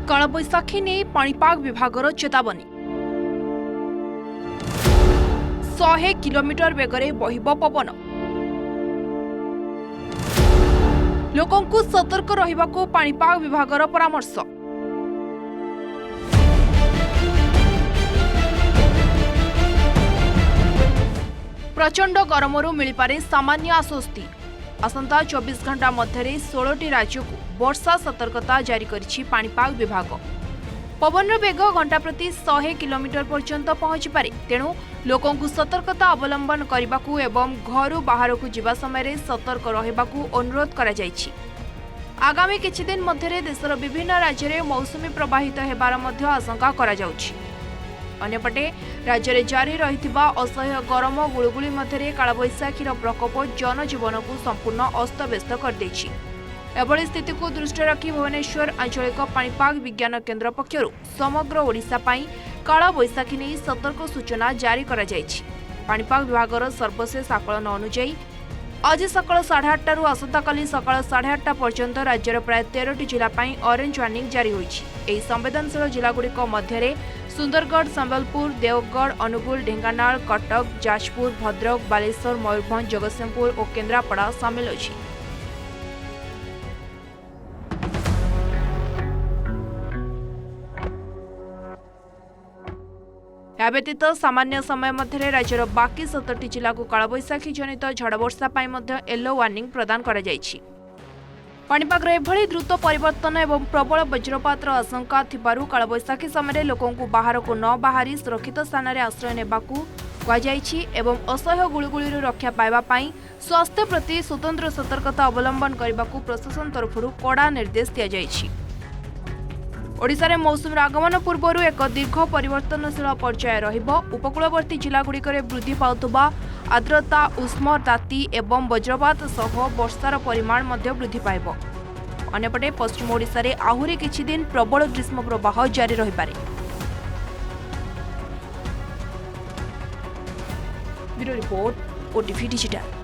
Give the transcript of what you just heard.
कालबैशाखी नहीं पाणीपाग विभागर चेतावनी 100 किलोमीटर बेगरे बहिब पवन लोकंकु सतर्क रहिबाकु पाणीपाग विभागर परामर्श। प्रचंड गरमरू मिलिपारे सामान्य आश्वस्ति। आसंता 24 घंटा मध्य 16टी राज्य को वर्षा सतर्कता जारी करिछि पाणीपाग विभाग। पवन बेग घंटा प्रति 100 किलोमीटर पर्यंत पहुंची पारे, तेणु लोकंकु सतर्कता अवलंबन करबाकू एवं घरु बाहरकू जिबा समय सतर्क रहिबाकू अनुरोध करा जायछि। आगामी किछि दिन मध्य देशर विभिन्न राज्य में मौसुमी प्रवाहित हेबार मध्य आशंका करा जाउछि। अन्यपटे राज्य में जारी रहिथिबा असह्य गरम गुळुगुळी मध्य कालबैशाखीर प्रकोप जनजीवन को संपूर्ण अस्तव्यस्त कर दैछि। एभली स्थिति को दृष्टि रखी भुवनेश्वर आंचलिक पाणीपाग विज्ञान केन्द्र पक्षर समग्र ओडिशा पई कालबैशाखी नहीं सतर्क सूचना जारी करा जायछि। पाणीपाग विभागर सर्वशेष आकलन अनुसार आज सकाळ 8:30 रु आसंताकाली सकाळ 8:30 पर्यंत राज्यर प्राय 13टी जिला पई ऑरेंज वार्निंग जारी होईछि। एही संवेदनशील जिलागुड़िक मध्य सुंदरगढ़, संबलपुर, देवगढ़, अनुगुल, ढेंकानाल, कटक, जाजपुर, भद्रक, बालेश्वर, मयूरभंज, जगतसिंहपुर और केन्द्रापड़ा सामिल अछि। या व्यतीत सामान्य समय मध्य राज्यर बाकी 17टी जिला को कालबैशाखी जनित झड़ वर्षा येलो वार्निंग प्रदान करा जायछि। पाणीपाग एभली द्रुत परिवर्तन एवं प्रबल वज्रपात आशंका थिबारु कालबैशाखी समय लोकों को बाहर को न बाहरी सुरक्षित स्थान में आश्रय नेबाकू कुहाଯାଇଛି एवं असह्य गुळुगुळी रक्षा पाइबा पई स्वास्थ्य प्रति स्वतंत्र सतर्कता अवलंबन करबाकू प्रशासन तरफरु कड़ा निर्देश दिया जायछि। ओडिशा रे मौसुमी आगमन पूर्व एक दीर्घ परिवर्तनशील पर्याय रहिबो। उपकूलवर्ती जिलागुड़िकर वृद्धि पाउतबा आर्द्रता, उष्म ताती एवं वज्रपात सह वर्षार परिमाण मध्य वृद्धि पाइबो। अन्यपटे पश्चिम ओडिशा रे आहुरी किछि दिन प्रबल ग्रीष्म प्रवाह जारी रहिपारे। Bureau report, OTV digital.